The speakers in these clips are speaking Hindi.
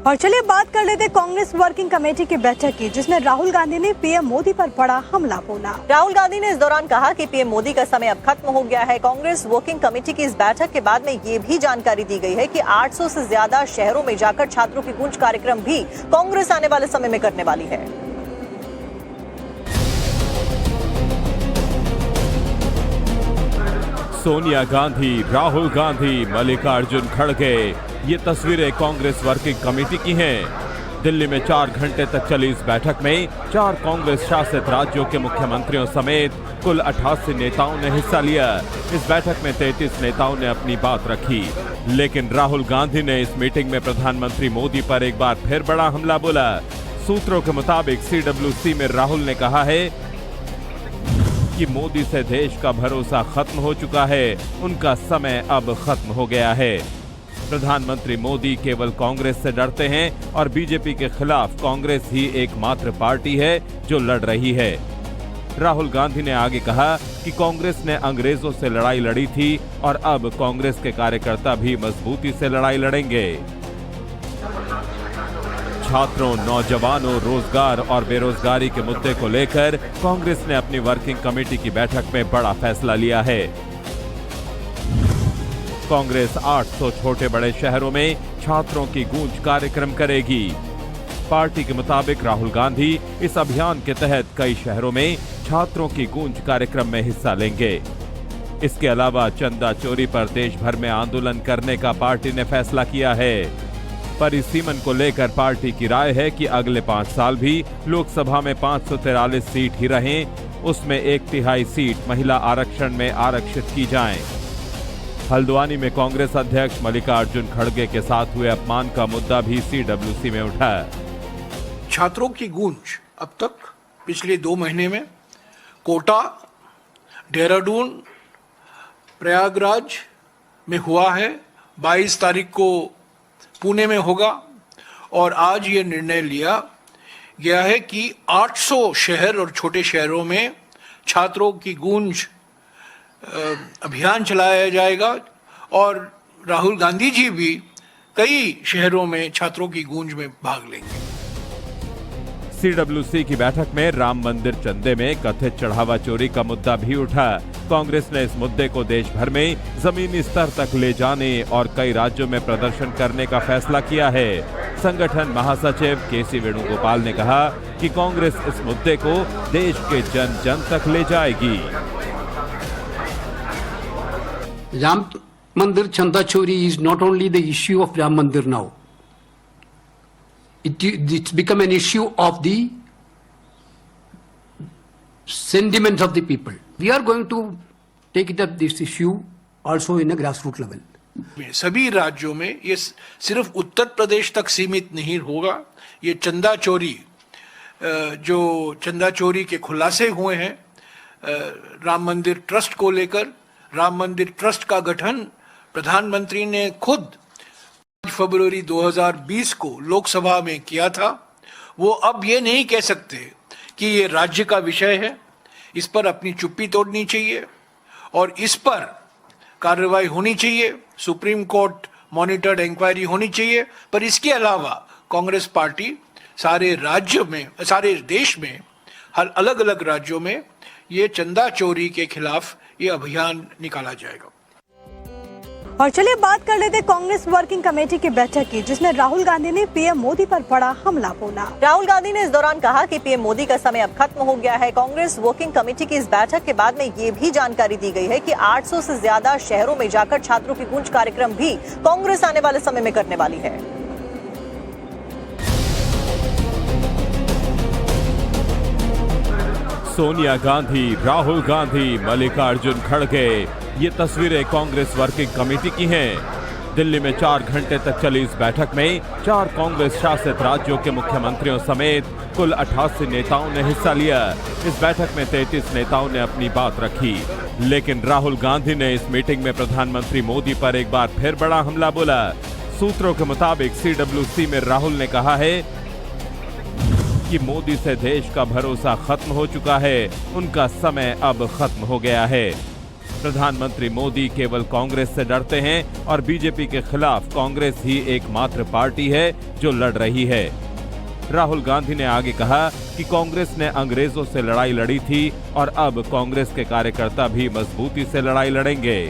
और चलिए बात कर लेते कांग्रेस वर्किंग कमेटी की बैठक की, जिसमें राहुल गांधी ने पीएम मोदी पर बड़ा हमला बोला। राहुल गांधी ने इस दौरान कहा कि पीएम मोदी का समय अब खत्म हो गया है। कांग्रेस वर्किंग कमेटी की इस बैठक के बाद में ये भी जानकारी दी गई है कि 800 से ज्यादा शहरों में जाकर छात्रों की गूंज कार्यक्रम भी कांग्रेस आने वाले समय में करने वाली है। सोनिया गांधी, राहुल गांधी, मल्लिकार्जुन खड़गे, ये तस्वीरें कांग्रेस वर्किंग कमेटी की हैं। दिल्ली में 4 घंटे तक चली इस बैठक में 4 कांग्रेस शासित राज्यों के मुख्यमंत्रियों समेत कुल 88 नेताओं ने हिस्सा लिया। इस बैठक में 33 नेताओं ने अपनी बात रखी, लेकिन राहुल गांधी ने इस मीटिंग में प्रधानमंत्री मोदी पर एक बार फिर बड़ा हमला बोला। सूत्रों के मुताबिक CWC में राहुल ने कहा है कि मोदी से देश का भरोसा खत्म हो चुका है, उनका समय अब खत्म हो गया है। प्रधानमंत्री मोदी केवल कांग्रेस से डरते हैं और बीजेपी के खिलाफ कांग्रेस ही एकमात्र पार्टी है जो लड़ रही है। राहुल गांधी ने आगे कहा कि कांग्रेस ने अंग्रेजों से लड़ाई लड़ी थी और अब कांग्रेस के कार्यकर्ता भी मजबूती से लड़ाई लड़ेंगे। छात्रों, नौजवानों, रोजगार और बेरोजगारी के मुद्दे को लेकर कांग्रेस ने अपनी वर्किंग कमेटी की बैठक में बड़ा फैसला लिया है। कांग्रेस 800 छोटे बड़े शहरों में छात्रों की गूंज कार्यक्रम करेगी। पार्टी के मुताबिक राहुल गांधी इस अभियान के तहत कई शहरों में छात्रों की गूंज कार्यक्रम में हिस्सा लेंगे। इसके अलावा चंदा चोरी पर देश भर में आंदोलन करने का पार्टी ने फैसला किया है। परिसीमन को लेकर पार्टी की राय है कि अगले 5 साल भी लोकसभा में 543 सीट ही रहें, उसमें 1/3 सीट महिला आरक्षण में आरक्षित की जाएं। हल्द्वानी में कांग्रेस अध्यक्ष मल्लिकार्जुन खड़गे के साथ हुए अपमान का मुद्दा भी CWC में उठा। छात्रों की गूंज अब तक पिछले 2 महीने में कोटा, देहरादून, प्रयागराज में हुआ है। 22 तारीख को पुणे में होगा और आज ये निर्णय लिया गया है कि 800 शहर और छोटे शहरों में छात्रों की गूंज अभियान चलाया जाएगा और राहुल गांधी जी भी कई शहरों में छात्रों की गूंज में भाग लेंगे। CWC की बैठक में राम मंदिर चंदे में कथित चढ़ावा चोरी का मुद्दा भी उठा। कांग्रेस ने इस मुद्दे को देश भर में जमीनी स्तर तक ले जाने और कई राज्यों में प्रदर्शन करने का फैसला किया है। संगठन महासचिव KC वेणुगोपाल ने कहा कि कांग्रेस इस मुद्दे को देश के जन जन तक ले जाएगी। Ram Mandir Chanda Chori is not only the issue of Ram Mandir now. It's become an issue of the sentiment of the people. We are going to take it up this issue also in a grassroots level. सभी राज्यों में ये सिर्फ उत्तर प्रदेश तक सीमित नहीं होगा। ये चंदा चोरी, जो चंदा चोरी के खुलासे हुए हैं राम मंदिर ट्रस्ट को लेकर, राम मंदिर ट्रस्ट का गठन प्रधानमंत्री ने खुद फरवरी 2020 को लोकसभा में किया था। वो अब ये नहीं कह सकते कि ये राज्य का विषय है, इस पर अपनी चुप्पी तोड़नी चाहिए और इस पर कार्रवाई होनी चाहिए। सुप्रीम कोर्ट मॉनिटर्ड इंक्वायरी होनी चाहिए। पर इसके अलावा कांग्रेस पार्टी सारे राज्य में, सारे देश में, हर अलग अलग राज्यों में ये चंदा चोरी के खिलाफ ये अभियान निकाला जाएगा। और चलिए बात कर लेते कांग्रेस वर्किंग कमेटी की बैठक की, जिसमें राहुल गांधी ने पीएम मोदी पर बड़ा हमला बोला। राहुल गांधी ने इस दौरान कहा कि पीएम मोदी का समय अब खत्म हो गया है। कांग्रेस वर्किंग कमेटी की इस बैठक के बाद में ये भी जानकारी दी गई है कि 800 से ज्यादा शहरों में जाकर छात्रों की गूंज कार्यक्रम भी कांग्रेस आने वाले समय में करने वाली है। सोनिया गांधी, राहुल गांधी, मल्लिकार्जुन खड़गे, ये तस्वीरें कांग्रेस वर्किंग कमेटी की हैं। दिल्ली में 4 घंटे तक चली इस बैठक में 4 कांग्रेस शासित राज्यों के मुख्यमंत्रियों समेत कुल 88 नेताओं ने हिस्सा लिया। इस बैठक में 33 नेताओं ने अपनी बात रखी, लेकिन राहुल गांधी ने इस मीटिंग में प्रधानमंत्री मोदी पर एक बार फिर बड़ा हमला बोला। सूत्रों के मुताबिक CWC में राहुल ने कहा है कि मोदी से देश का भरोसा खत्म हो चुका है, उनका समय अब खत्म हो गया है। प्रधानमंत्री मोदी केवल कांग्रेस से डरते हैं और बीजेपी के खिलाफ कांग्रेस ही एकमात्र पार्टी है जो लड़ रही है। राहुल गांधी ने आगे कहा कि कांग्रेस ने अंग्रेजों से लड़ाई लड़ी थी और अब कांग्रेस के कार्यकर्ता भी मजबूती से लड़ाई लड़ेंगे।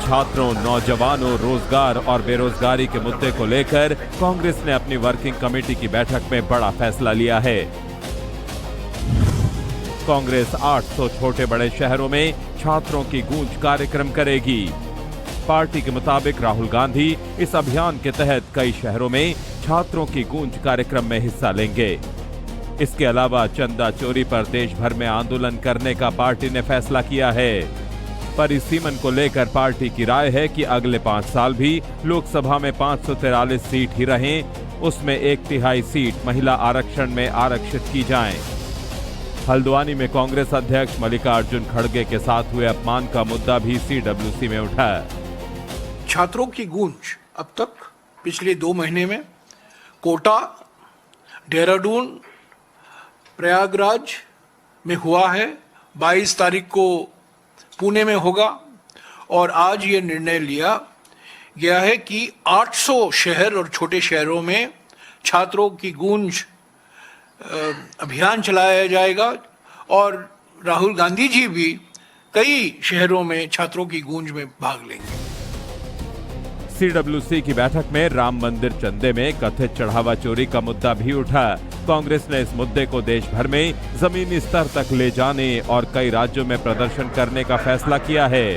छात्रों, नौजवानों, रोजगार और बेरोजगारी के मुद्दे को लेकर कांग्रेस ने अपनी वर्किंग कमेटी की बैठक में बड़ा फैसला लिया है। कांग्रेस 800 छोटे बड़े शहरों में छात्रों की गूंज कार्यक्रम करेगी। पार्टी के मुताबिक राहुल गांधी इस अभियान के तहत कई शहरों में छात्रों की गूंज कार्यक्रम में हिस्सा लेंगे। इसके अलावा चंदा चोरी पर देश भर में आंदोलन करने का पार्टी ने फैसला किया है। परिसीमन को लेकर पार्टी की राय है कि अगले 5 साल भी लोकसभा में 543 सीट ही रहें, उसमें 1/3 सीट महिला आरक्षण में आरक्षित की जाएं। हल्द्वानी में कांग्रेस अध्यक्ष मल्लिकार्जुन खड़गे के साथ हुए अपमान का मुद्दा भी सीडब्ल्यूसी में उठा। छात्रों की गूंज अब तक पिछले 2 महीने में कोटा, देहरादून, प्रयागराज में हुआ है। 22 तारीख को पुणे में होगा और आज ये निर्णय लिया गया है कि 800 शहर और छोटे शहरों में छात्रों की गूंज अभियान चलाया जाएगा और राहुल गांधी जी भी कई शहरों में छात्रों की गूंज में भाग लेंगे। सीडब्ल्यूसी की बैठक में राम मंदिर चंदे में कथित चढ़ावा चोरी का मुद्दा भी उठा। कांग्रेस ने इस मुद्दे को देश भर में जमीनी स्तर तक ले जाने और कई राज्यों में प्रदर्शन करने का फैसला किया है।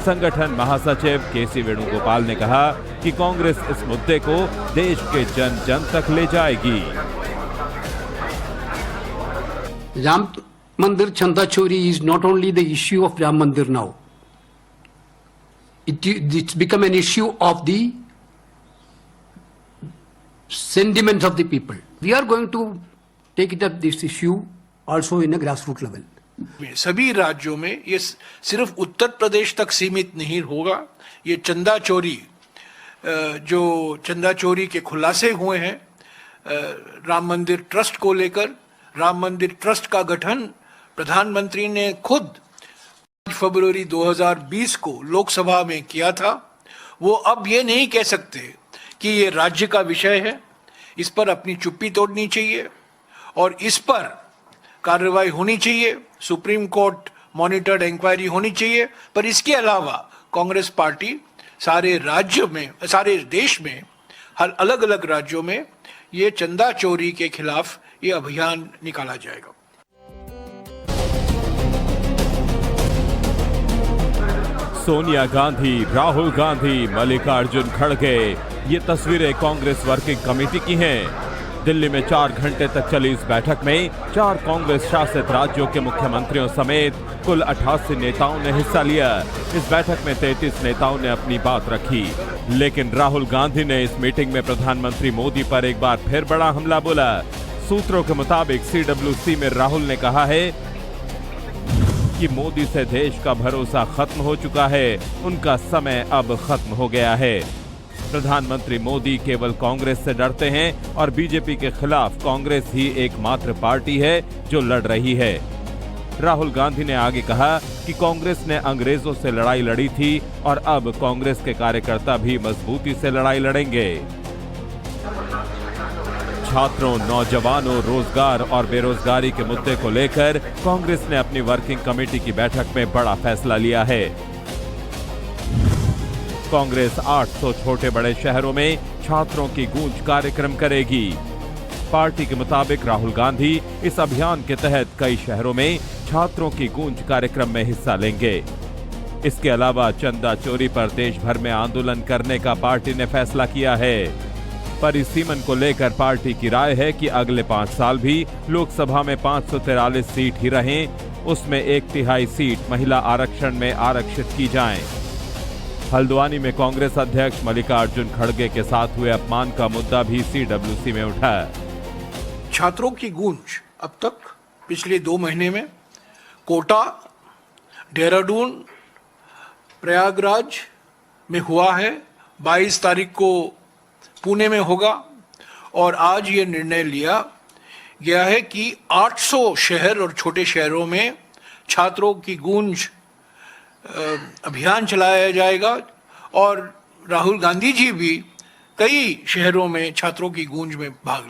संगठन महासचिव केसी वेणुगोपाल ने कहा कि कांग्रेस इस मुद्दे को देश के जन जन तक ले जाएगी। Ram Mandir Chanda Chori is not only the issue of Ram Mandir now. It's become an issue of the sentiments of the people. We are going to take it up this issue also in a grassroots level. सभी राज्यों में ये सिर्फ उत्तर प्रदेश तक सीमित नहीं होगा। ये चंदा चोरी, जो चंदा चोरी के खुलासे हुए हैं राम मंदिर ट्रस्ट को लेकर, राम मंदिर ट्रस्ट का गठन प्रधानमंत्री ने खुद फरवरी 2020 को लोकसभा में किया था। वो अब ये नहीं कह सकते कि ये राज्य का विषय है, इस पर अपनी चुप्पी तोड़नी चाहिए और इस पर कार्रवाई होनी चाहिए। सुप्रीम कोर्ट मॉनिटर्ड इंक्वायरी होनी चाहिए। पर इसके अलावा कांग्रेस पार्टी सारे राज्य में, सारे देश में, हर अलग अलग राज्यों में ये चंदा चोरी के खिलाफ ये अभियान निकाला जाएगा। सोनिया गांधी, राहुल गांधी, मल्लिकार्जुन खड़गे, ये तस्वीरें कांग्रेस वर्किंग कमेटी की हैं। दिल्ली में 4 घंटे तक चली इस बैठक में 4 कांग्रेस शासित राज्यों के मुख्यमंत्रियों समेत कुल 88 नेताओं ने हिस्सा लिया। इस बैठक में 33 नेताओं ने अपनी बात रखी, लेकिन राहुल गांधी ने इस मीटिंग में प्रधानमंत्री मोदी पर एक बार फिर बड़ा हमला बोला। सूत्रों के मुताबिक सीडब्ल्यूसी में राहुल ने कहा है कि मोदी से देश का भरोसा खत्म हो चुका है, उनका समय अब खत्म हो गया है। प्रधानमंत्री मोदी केवल कांग्रेस से डरते हैं और बीजेपी के खिलाफ कांग्रेस ही एकमात्र पार्टी है जो लड़ रही है। राहुल गांधी ने आगे कहा कि कांग्रेस ने अंग्रेजों से लड़ाई लड़ी थी और अब कांग्रेस के कार्यकर्ता भी मजबूती से लड़ाई लड़ेंगे। छात्रों, नौजवानों, रोजगार और बेरोजगारी के मुद्दे को लेकर कांग्रेस ने अपनी वर्किंग कमेटी की बैठक में बड़ा फैसला लिया है। कांग्रेस 800 छोटे बड़े शहरों में छात्रों की गूंज कार्यक्रम करेगी। पार्टी के मुताबिक राहुल गांधी इस अभियान के तहत कई शहरों में छात्रों की गूंज कार्यक्रम में हिस्सा लेंगे। इसके अलावा चंदा चोरी पर देश भर में आंदोलन करने का पार्टी ने फैसला किया है। परिसीमन को लेकर पार्टी की राय है कि अगले 5 साल भी लोकसभा में 543 सीट ही रहें, उसमें 1/3 सीट महिला आरक्षण में आरक्षित की जाएं। हल्द्वानी में कांग्रेस अध्यक्ष मल्लिकार्जुन खड़गे के साथ हुए अपमान का मुद्दा भी सीडब्ल्यूसी में उठा। छात्रों की गूंज अब तक पिछले 2 महीने में कोटा, देहरादून, प्रयागराज में हुआ है। 22 तारीख को पुणे में होगा और आज ये निर्णय लिया गया है कि 800 शहर और छोटे शहरों में छात्रों की गूंज अभियान चलाया जाएगा और राहुल गांधी जी भी कई शहरों में छात्रों की गूंज में भाग